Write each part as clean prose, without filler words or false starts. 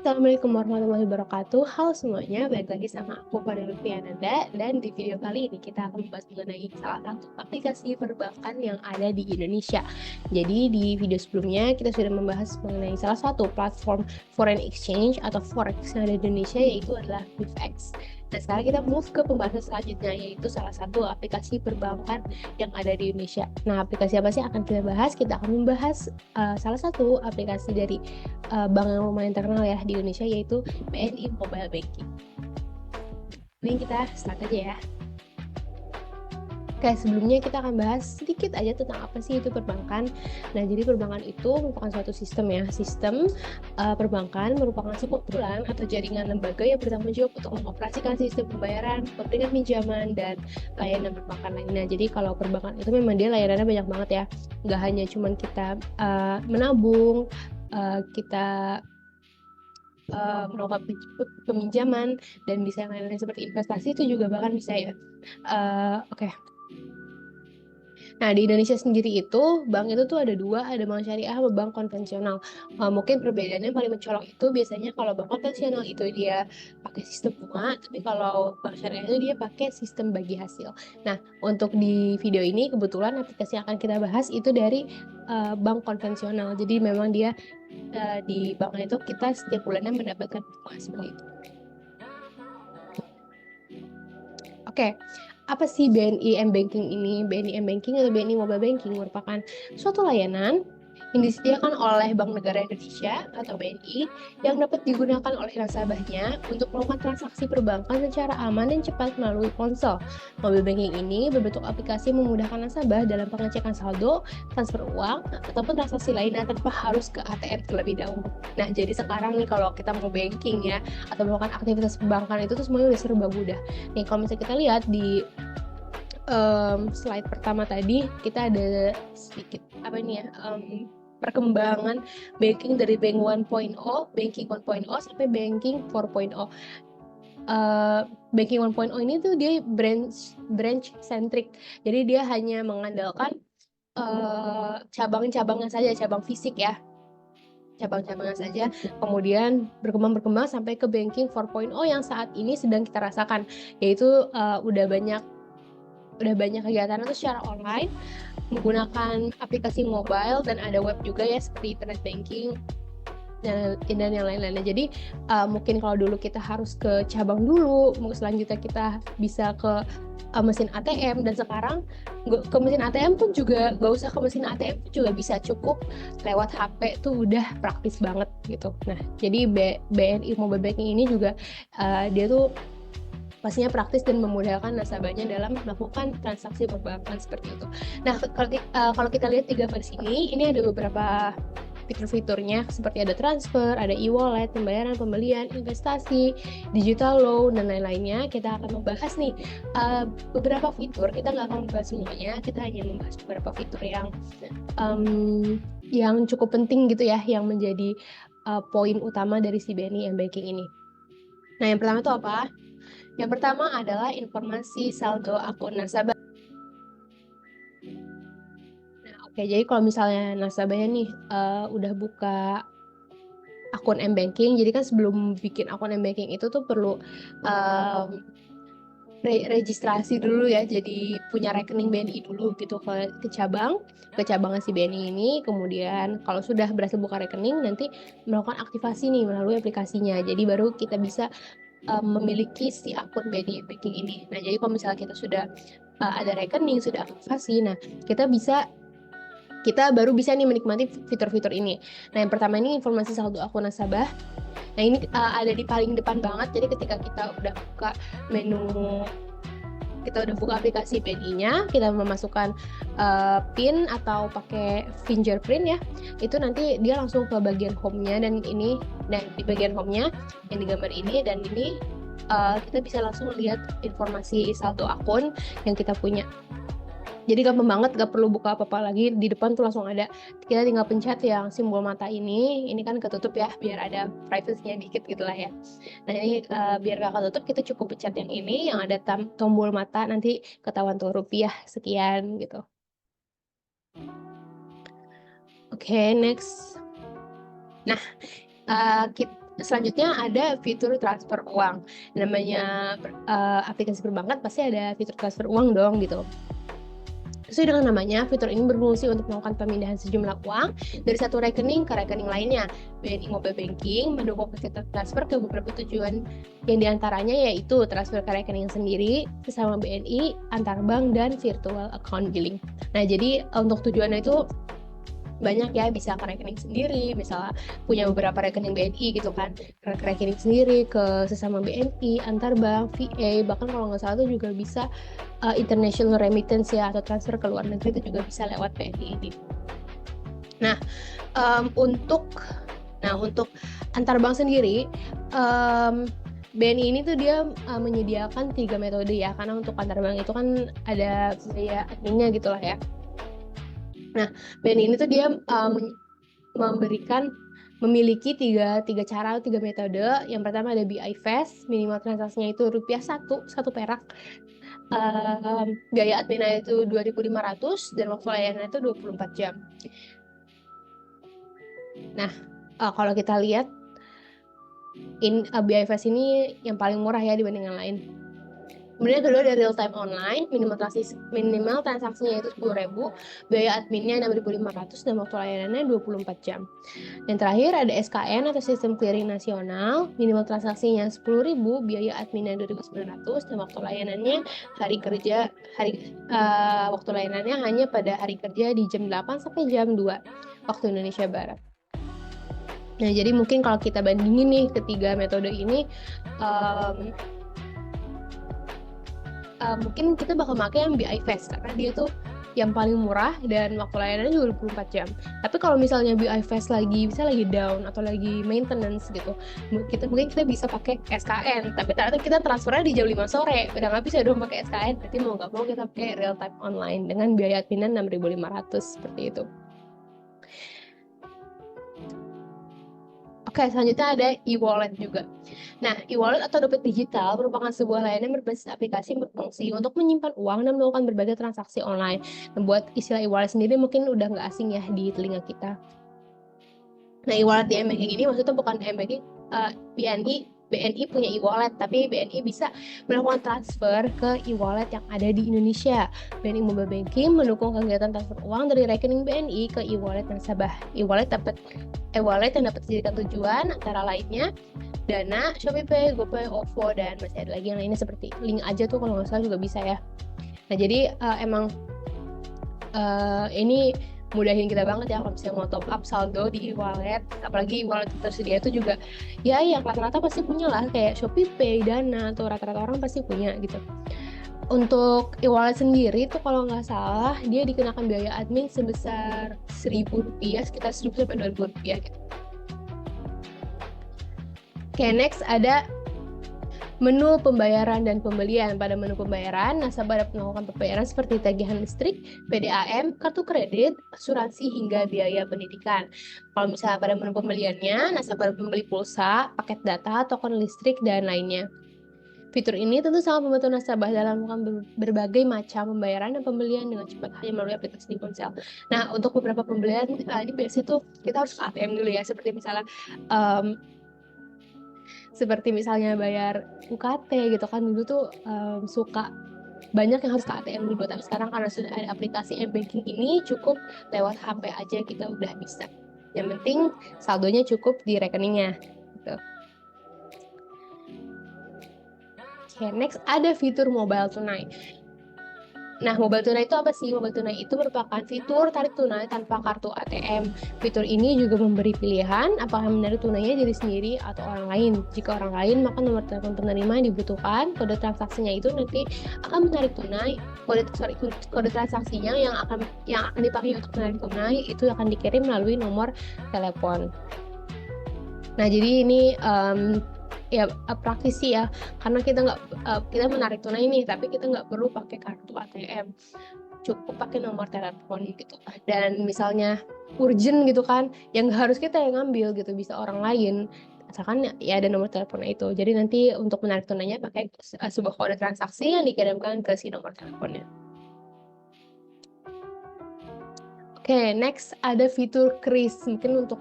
Assalamualaikum warahmatullahi wabarakatuh. Halo semuanya, balik lagi sama aku Fadil Lutfiananda, dan di video kali ini kita akan membahas mengenai salah satu aplikasi perbankan yang ada di Indonesia. Jadi di video sebelumnya kita sudah membahas mengenai salah satu platform foreign exchange atau forex yang ada di Indonesia, yaitu adalah BIFX. Nah, sekarang kita move ke pembahasan selanjutnya, yaitu salah satu aplikasi perbankan yang ada di Indonesia. Nah, aplikasi apa sih yang akan kita bahas? Kita akan membahas salah satu aplikasi dari bank yang lumayan terkenal ya di Indonesia, yaitu BNI Mobile Banking. Ini kita start aja ya. Oke, sebelumnya kita akan bahas sedikit aja tentang apa sih itu perbankan. Nah, jadi perbankan itu merupakan suatu sistem ya. Sistem perbankan merupakan sekumpulan atau jaringan lembaga yang bertanggung jawab untuk mengoperasikan sistem pembayaran, pemberian pinjaman, dan layanan perbankan lainnya. Jadi kalau perbankan itu memang dia layanannya banyak banget ya. Nggak hanya cuman kita menabung, kita melakukan peminjaman, dan bisa yang lain-lain seperti investasi itu juga bahkan bisa ya. Oke. Nah, di Indonesia sendiri itu, bank itu tuh ada dua, ada bank syariah sama bank konvensional. Mungkin perbedaannya paling mencolok itu biasanya kalau bank konvensional itu dia pakai sistem bunga, tapi kalau bank syariah itu dia pakai sistem bagi hasil. Nah, untuk di video ini kebetulan aplikasi yang akan kita bahas itu dari bank konvensional. Jadi memang dia di bank itu kita setiap bulannya mendapatkan bunga seperti itu. Oke, apa sih BNI M-Banking ini? BNI M-Banking atau BNI Mobile Banking merupakan suatu layanan yang disediakan oleh Bank Negara Indonesia atau BNI yang dapat digunakan oleh nasabahnya untuk melakukan transaksi perbankan secara aman dan cepat melalui ponsel. Mobile banking ini berbentuk aplikasi memudahkan nasabah dalam pengecekan saldo, transfer uang, ataupun transaksi lainnya tanpa harus ke ATM terlebih dahulu. Nah, jadi sekarang nih kalau kita mau banking ya, atau melakukan aktivitas perbankan itu tuh semuanya udah serba mudah. Nih, kalau misalnya kita lihat di slide pertama tadi, kita ada sedikit apa ini ya, perkembangan banking dari bank 1.0, banking 1.0 sampai banking 4.0. Banking 1.0 ini tuh dia branch centric. Jadi dia hanya mengandalkan cabang-cabangnya saja, cabang fisik ya. Cabang-cabangnya saja, kemudian berkembang sampai ke banking 4.0 yang saat ini sedang kita rasakan, yaitu udah banyak kegiatan itu secara online menggunakan aplikasi mobile, dan ada web juga ya seperti internet banking dan yang lain-lainnya. Jadi mungkin kalau dulu kita harus ke cabang dulu, selanjutnya kita bisa ke mesin ATM, dan sekarang ke mesin ATM pun juga gak usah ke mesin ATM pun juga bisa, cukup lewat HP tuh udah praktis banget gitu. Nah, jadi BNI Mobile Banking ini juga dia tuh pastinya praktis dan memudahkan nasabahnya dalam melakukan transaksi perbankan seperti itu. Nah, kalau kita lihat di gambar sini, ini ada beberapa fitur-fiturnya seperti ada transfer, ada e-wallet, pembayaran, pembelian, investasi, digital loan, dan lain-lainnya. Kita akan membahas nih beberapa fitur. Kita nggak akan membahas semuanya, kita hanya membahas beberapa fitur yang cukup penting gitu ya, yang menjadi poin utama dari si BNI M-Banking ini. Nah, yang pertama itu apa? Yang pertama adalah informasi saldo akun nasabah. Nah, oke, jadi kalau misalnya nasabahnya nih udah buka akun M-Banking, jadi kan sebelum bikin akun M-Banking itu tuh perlu registrasi dulu ya, jadi punya rekening BNI dulu gitu ke cabang si BNI ini. Kemudian kalau sudah berhasil buka rekening, nanti melakukan aktivasi nih melalui aplikasinya. Jadi baru kita bisa memiliki si akun BNI Banking ini. Nah, jadi kalau misalnya kita sudah ada rekening, sudah aktivasi, nah kita baru bisa nih menikmati fitur-fitur ini. Nah, yang pertama ini informasi saldo akun nasabah. Nah, ini ada di paling depan banget. Jadi ketika kita udah buka aplikasi BNI-nya, kita memasukkan PIN atau pakai fingerprint ya, itu nanti dia langsung ke bagian home-nya, dan di bagian home-nya yang digambar ini, dan ini kita bisa langsung lihat informasi saldo akun yang kita punya. Jadi gampang banget, gak perlu buka apa-apa lagi, di depan tuh langsung ada. Kita tinggal pencet yang simbol mata ini kan ketutup ya, biar ada privacy-nya dikit gitu lah ya. Nah, ini biar gak ketutup, kita cukup pencet yang ini, yang ada tombol mata, nanti ketahuan tuh rupiah sekian gitu. Oke, next. Nah, Selanjutnya ada fitur transfer uang. Namanya aplikasi perbankan pasti ada fitur transfer uang dong gitu. Sesuai dengan namanya, fitur ini berfungsi untuk melakukan pemindahan sejumlah uang dari satu rekening ke rekening lainnya. BNI Mobile Banking mendukung fasilitas transfer ke beberapa tujuan, yang diantaranya yaitu transfer ke rekening sendiri, sesama BNI, antar bank, dan virtual account billing. Nah, jadi untuk tujuannya itu banyak ya, bisa ke rekening sendiri, misalnya punya beberapa rekening BNI gitu kan, ke rekening sendiri, ke sesama BNI, antar bank, VA, bahkan kalau nggak salah itu juga bisa international remittance ya, atau transfer ke luar negeri itu juga bisa lewat BNI ini. Nah, untuk antar bank sendiri, BNI ini tuh dia menyediakan 3 metode ya, karena untuk antar bank itu kan ada biaya adminnya gitu lah ya. Nah, BNI ini tuh dia memiliki tiga cara, 3 metode. Yang pertama ada BI Fast, minimal transaksinya itu rupiah 1 perak. Biaya adminnya itu 2.500 dan waktu layanan itu 24 jam. Nah, kalau kita lihat BI Fast ini yang paling murah ya dibanding yang lain. Kemudian kedua ada real time online, minimal transaksinya itu 10.000, biaya adminnya 6.500 dan waktu layanannya 24 jam. Yang terakhir ada SKN atau Sistem Clearing Nasional, minimal transaksinya 10.000, biaya adminnya 2.900 dan waktu layanannya waktu layanannya hanya pada hari kerja di jam 8 sampai jam 2 waktu Indonesia Barat. Nah, jadi mungkin kalau kita bandingin nih ketiga metode ini, mungkin kita bakal pakai yang BI Fast karena dia tuh yang paling murah dan waktu layanannya juga 24 jam. Tapi kalau misalnya BI Fast lagi down atau lagi maintenance gitu, mungkin kita bisa pakai SKN. Tapi ternyata kita transfernya di jam 5 sore, udah nggak bisa dong pakai SKN. Berarti mau nggak mau kita pakai real time online dengan biaya adminnya 6.500 seperti itu. Oke, selanjutnya ada e-wallet juga. Nah, e-wallet atau dompet digital merupakan sebuah layanan berbasis aplikasi yang berfungsi untuk menyimpan uang dan melakukan berbagai transaksi online. Membuat istilah e-wallet sendiri mungkin udah nggak asing ya di telinga kita. Nah, e-wallet di mBanking ini maksudnya bukan mBanking, BNI punya e-wallet, tapi BNI bisa melakukan transfer ke e-wallet yang ada di Indonesia. BNI Mobile Banking mendukung kegiatan transfer uang dari rekening BNI ke e-wallet nasabah. E-wallet yang dapat dijadikan tujuan antara lainnya Dana, ShopeePay, GoPay, OVO, dan masih ada lagi yang lainnya seperti Link aja tuh kalau nggak salah juga bisa ya. Nah, jadi emang ini mudahin kita banget ya kalau misalnya mau top up saldo di e-wallet, apalagi e-wallet tersedia itu juga ya yang rata-rata pasti punya lah, kayak ShopeePay, Dana, atau rata-rata orang pasti punya gitu. Untuk e-wallet sendiri tuh kalau nggak salah dia dikenakan biaya admin sebesar Rp1.000, sekitar Rp1.000 sampai Rp2.000 gitu. Oke, next ada menu pembayaran dan pembelian. Pada menu pembayaran, nasabah dapat melakukan pembayaran seperti tagihan listrik, PDAM, kartu kredit, asuransi, hingga biaya pendidikan. Kalau misalnya pada menu pembeliannya, nasabah dapat membeli pulsa, paket data, token listrik, dan lainnya. Fitur ini tentu sangat membantu nasabah dalam melakukan berbagai macam pembayaran dan pembelian dengan cepat hanya melalui aplikasi di ponsel. Nah, untuk beberapa pembelian, ini biasanya tuh kita harus ke ATM dulu ya, seperti misalnya bayar UKT gitu kan, dulu tuh suka banyak yang harus ke ATM dulu, tapi sekarang karena sudah ada aplikasi mBanking ini cukup lewat HP aja kita udah bisa. Yang penting saldonya cukup di rekeningnya gitu. Oke, next ada fitur mobile tunai. Nah, mobile tunai itu apa sih? Mobile tunai itu merupakan fitur tarik tunai tanpa kartu ATM. Fitur ini juga memberi pilihan apakah menarik tunainya diri sendiri atau orang lain. Jika orang lain, maka nomor telepon penerima yang dibutuhkan, kode transaksinya itu nanti akan menarik tunai. Kode transaksinya yang akan dipakai untuk menarik tunai itu akan dikirim melalui nomor telepon. Nah, jadi ini ya praktisi ya, karena kita menarik tunai nih, tapi kita nggak perlu pakai kartu ATM, cukup pakai nomor telepon gitu. Dan misalnya urgent gitu kan, yang nggak harus kita yang ngambil gitu, bisa orang lain, asalkan ya ada nomor teleponnya itu. Jadi nanti untuk menarik tunainya pakai sebuah kode transaksi yang dikirimkan ke si nomor teleponnya. Oke, next ada fitur kris. Mungkin untuk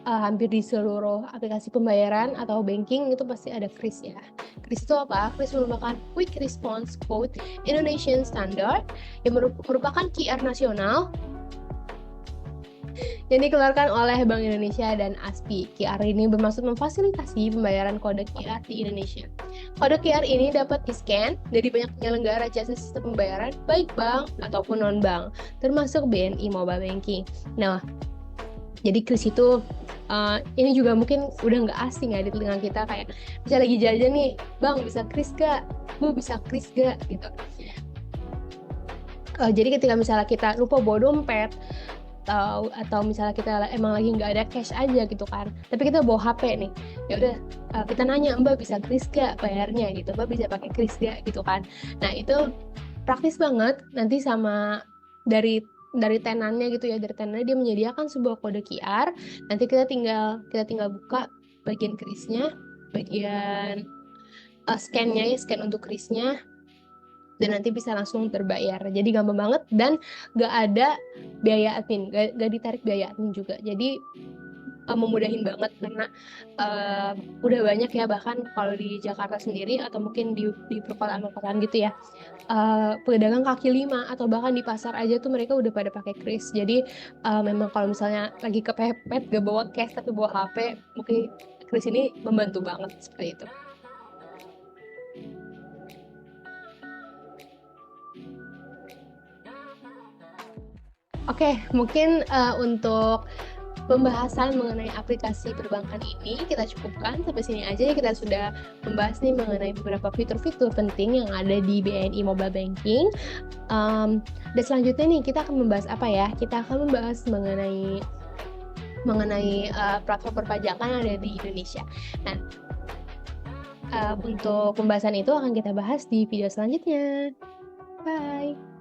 hampir di seluruh aplikasi pembayaran atau banking itu pasti ada kris ya. Kris itu apa? Kris merupakan Quick Response Code Indonesian Standard yang merupakan QR nasional yang dikeluarkan oleh Bank Indonesia dan ASPI. QR ini bermaksud memfasilitasi pembayaran kode QR di Indonesia. Kode QR ini dapat di-scan dari banyak penyelenggara jasa sistem pembayaran, baik bank ataupun non-bank, termasuk BNI Mobile Banking. Nah, jadi kris itu ini juga mungkin udah nggak asing ya di telinga kita, kayak bisa lagi jajan nih, bang bisa kris gak? Bu bisa kris gak? Gitu. Jadi ketika misalnya kita lupa bawa dompet, atau misalnya kita emang lagi nggak ada cash aja gitu kan, tapi kita bawa HP nih, ya udah kita nanya, mbak bisa kris gak bayarnya gitu, mbak bisa pakai kris gak gitu kan. Nah itu praktis banget, nanti sama dari tenannya gitu ya, dari tenannya dia menyediakan sebuah kode QR, nanti kita tinggal buka bagian krisnya, bagian scan-nya ya, scan untuk krisnya, dan nanti bisa langsung terbayar. Jadi gampang banget dan gak ada biaya admin, gak ditarik biaya admin juga. Jadi memudahin banget karena udah banyak ya, bahkan kalau di Jakarta sendiri atau mungkin di perkotaan gitu ya, pedagang kaki lima atau bahkan di pasar aja tuh mereka udah pada pakai kris. Jadi memang kalau misalnya lagi kepepet gak bawa cash tapi bawa HP, mungkin kris ini membantu banget seperti itu. Oke, mungkin untuk pembahasan mengenai aplikasi perbankan ini kita cukupkan sampai sini aja. Kita sudah membahas nih mengenai beberapa fitur-fitur penting yang ada di BNI Mobile Banking. Dan selanjutnya nih kita akan membahas apa ya? Kita akan membahas mengenai platform perpajakan yang ada di Indonesia. Nah, untuk pembahasan itu akan kita bahas di video selanjutnya. Bye.